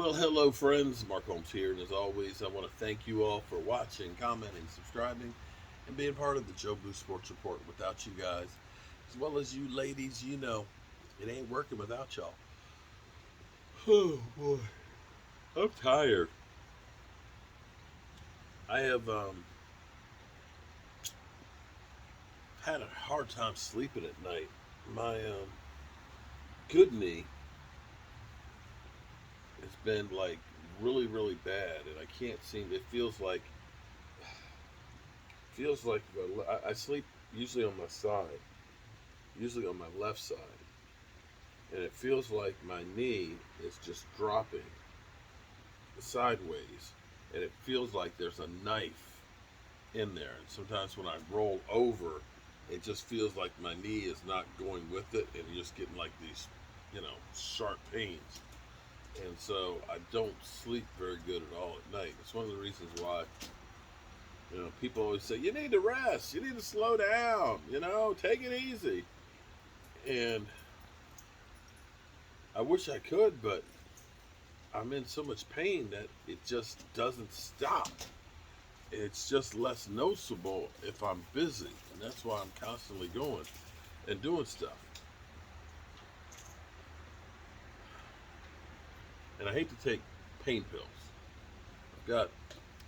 Well, hello, friends. Mark Holmes here, and as always, I want to thank you all for watching, commenting, subscribing, and being part of the Joe Blue Sports Report. Without you guys, as well as you ladies, it ain't working without y'all. Oh boy, I'm tired. I have had a hard time sleeping at night. My good knee has been like really, really bad, and I can't seem. It feels like I sleep usually on my side, usually on my left side, and it feels like my knee is just dropping sideways, and it feels like there's a knife in there. And sometimes when I roll over, it just feels like my knee is not going with it, and you're just getting like these, sharp pains. And so I don't sleep very good at all at night. It's one of the reasons why, people always say, you need to rest, you need to slow down, take it easy. And I wish I could, but I'm in so much pain that it just doesn't stop. It's just less noticeable if I'm busy, and that's why I'm constantly going and doing stuff. And I hate to take pain pills. I've got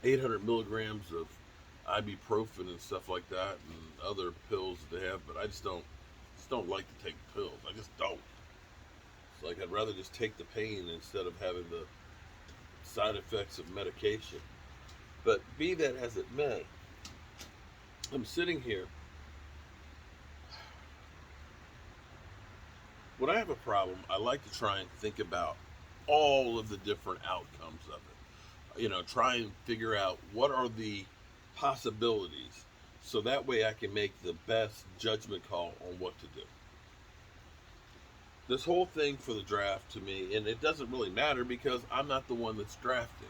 800 milligrams of ibuprofen and stuff like that, and other pills that they have, but I just don't like to take pills. I just don't. It's like I'd rather just take the pain instead of having the side effects of medication. But be that as it may, I'm sitting here. When I have a problem, I like to try and think about all of the different outcomes of it. Try and figure out what are the possibilities so that way I can make the best judgment call on what to do. This whole thing for the draft to me, and it doesn't really matter because I'm not the one that's drafting.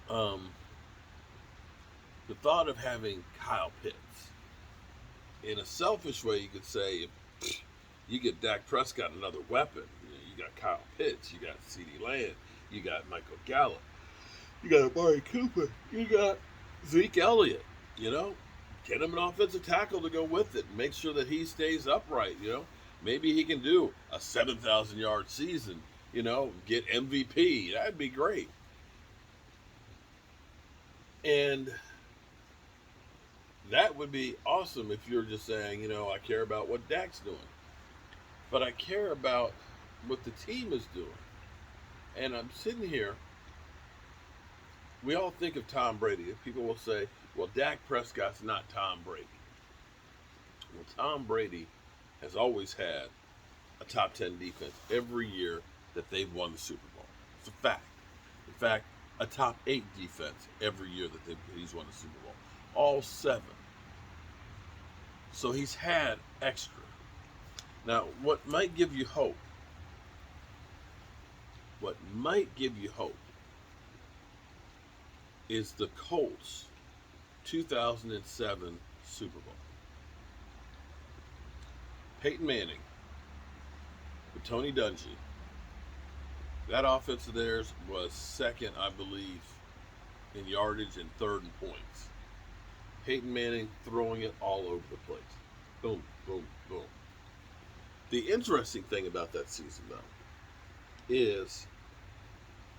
Um, the thought of having Kyle Pitts, in a selfish way, you could say, if you get Dak Prescott another weapon, you got Kyle Pitts, you got CeeDee Lamb, you got Michael Gallup, you got Amari Cooper, you got Zeke Elliott, you know, get him an offensive tackle to go with it. Make sure that he stays upright, Maybe he can do a 7,000 yard season, get MVP. That'd be great. And that would be awesome if you're just saying, I care about what Dak's doing. But I care about what the team is doing. And I'm sitting here, we all think of Tom Brady. People will say, well, Dak Prescott's not Tom Brady. Well, Tom Brady has always had a top 10 defense every year that they've won the Super Bowl. It's a fact. In fact, a top 8 defense every year that he's won the Super Bowl. All 7. So he's had extra. Now, what might give you hope is the Colts 2007 Super Bowl. Peyton Manning with Tony Dungy. That offense of theirs was second, I believe, in yardage and third in points. Peyton Manning throwing it all over the place. Boom, boom, boom. The interesting thing about that season, though, is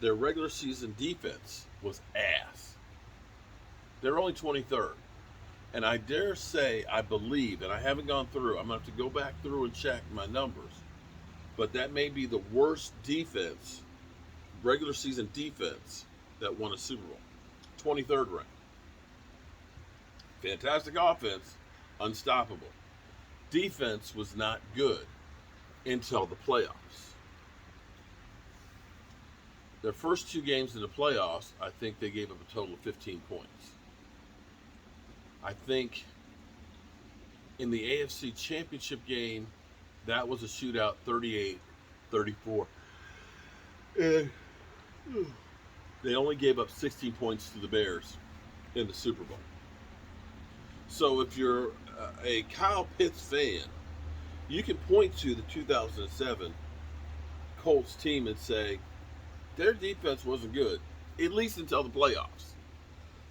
their regular season defense was ass. They're only 23rd. And I dare say, I believe, and I haven't gone through, I'm going to have to go back through and check my numbers, but that may be the worst defense, regular season defense, that won a Super Bowl. 23rd ranked. Fantastic offense, unstoppable. Defense was not good until the playoffs. Their first 2 games in the playoffs, I think they gave up a total of 15 points. I think in the AFC Championship game, that was a shootout, 38-34. And they only gave up 16 points to the Bears in the Super Bowl. So if you're a Kyle Pitts fan, you can point to the 2007 Colts team and say their defense wasn't good, at least until the playoffs.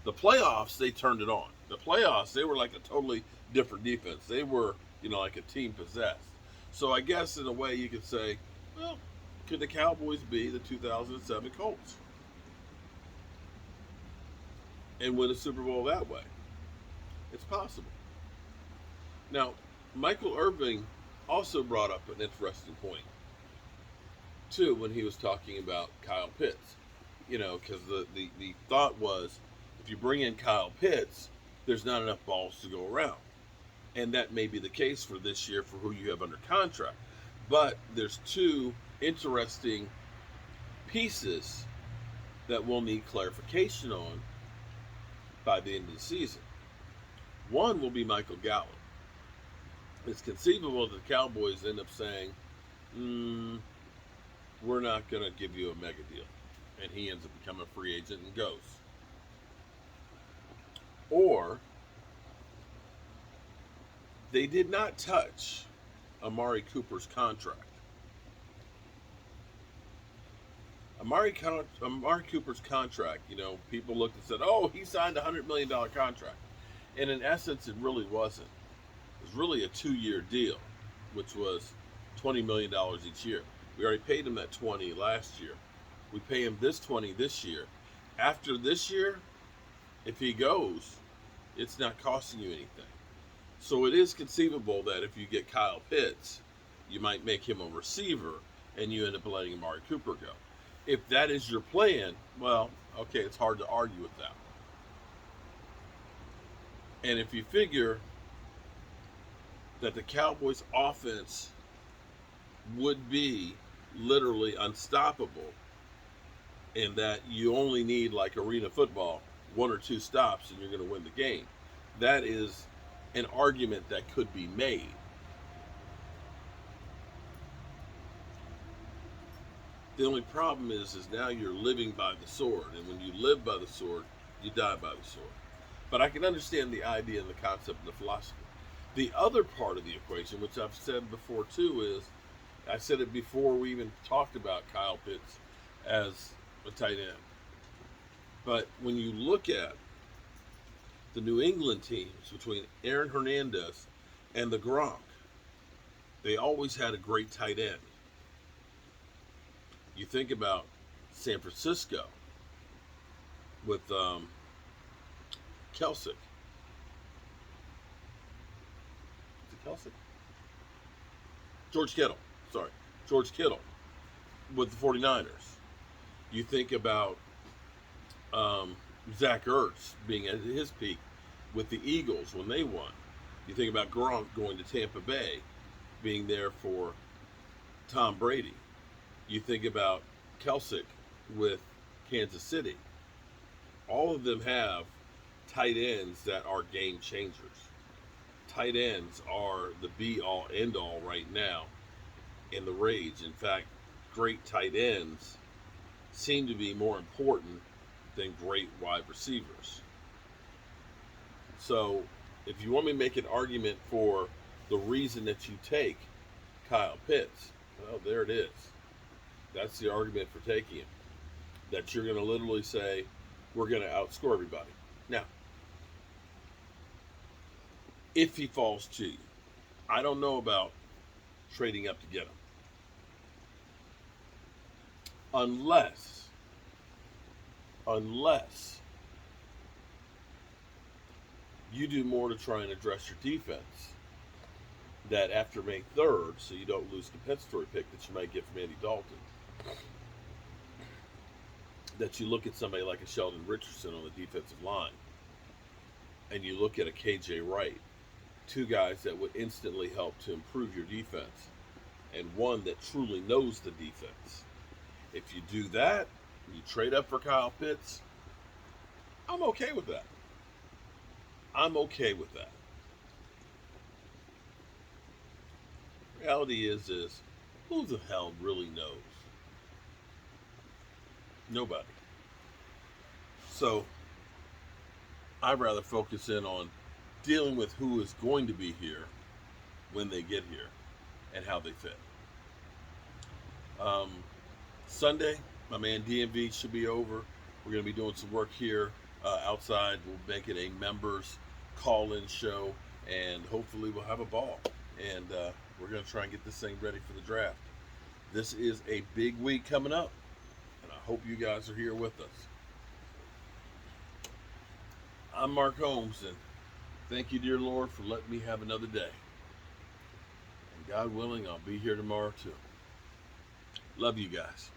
The playoffs, they turned it on. The playoffs, they were like a totally different defense. They were, like a team possessed. So I guess in a way you could say, well, could the Cowboys be the 2007 Colts and win a Super Bowl that way? It's possible. Now, Michael Irvin also brought up an interesting point, too, when he was talking about Kyle Pitts. Because the thought was if you bring in Kyle Pitts, there's not enough balls to go around. And that may be the case for this year for who you have under contract. But there's two interesting pieces that we'll need clarification on by the end of the season. One will be Michael Gallup. It's conceivable that the Cowboys end up saying, we're not going to give you a mega deal. And he ends up becoming a free agent and goes. Or they did not touch Amari Cooper's contract. Amari Cooper's contract, people looked and said, oh, he signed a $100 million contract. And in essence, it really wasn't. It was really a 2-year deal, which was $20 million each year. We already paid him that $20 last year. We pay him this $20 this year. After this year, if he goes, it's not costing you anything. So it is conceivable that if you get Kyle Pitts, you might make him a receiver and you end up letting Amari Cooper go. If that is your plan, well, okay, it's hard to argue with that. And if you figure that the Cowboys offense would be literally unstoppable and that you only need, like arena football, 1 or 2 stops and you're going to win the game, that is an argument that could be made. The only problem is now you're living by the sword, and when you live by the sword, you die by the sword. But I can understand the idea and the concept and the philosophy. The other part of the equation, which I've said before too, is I said it before we even talked about Kyle Pitts as a tight end. But when you look at the New England teams between Aaron Hernandez and the Gronk, they always had a great tight end. You think about San Francisco with Kelsick. Is it Kelsick? George Kittle. Sorry. George Kittle with the 49ers. You think about Zach Ertz being at his peak with the Eagles when they won. You think about Gronk going to Tampa Bay, being there for Tom Brady. You think about Kelsick with Kansas City. All of them have tight ends that are game changers. Tight ends are the be-all, end-all right now in the rage. In fact, great tight ends seem to be more important than great wide receivers. So if you want me to make an argument for the reason that you take Kyle Pitts, well, there it is. That's the argument for taking him. That you're going to literally say, we're going to outscore everybody. Now, if he falls to you, I don't know about trading up to get him. Unless you do more to try and address your defense, that after May 3rd, so you don't lose the compensatory pick that you might get from Andy Dalton, that you look at somebody like a Sheldon Richardson on the defensive line, and you look at a KJ Wright, 2 guys that would instantly help to improve your defense, and one that truly knows the defense. If you do that, you trade up for Kyle Pitts, I'm okay with that. Reality is who the hell really knows? Nobody. So I'd rather focus in on dealing with who is going to be here when they get here and how they fit. Um, Sunday, my man DMV should be over. We're going to be doing some work here outside. We'll make it a members call-in show, and hopefully we'll have a ball. And we're going to try and get this thing ready for the draft. This is a big week coming up, and I hope you guys are here with us. I'm Mark Holmes, and thank you, dear Lord, for letting me have another day. And God willing, I'll be here tomorrow too. Love you guys.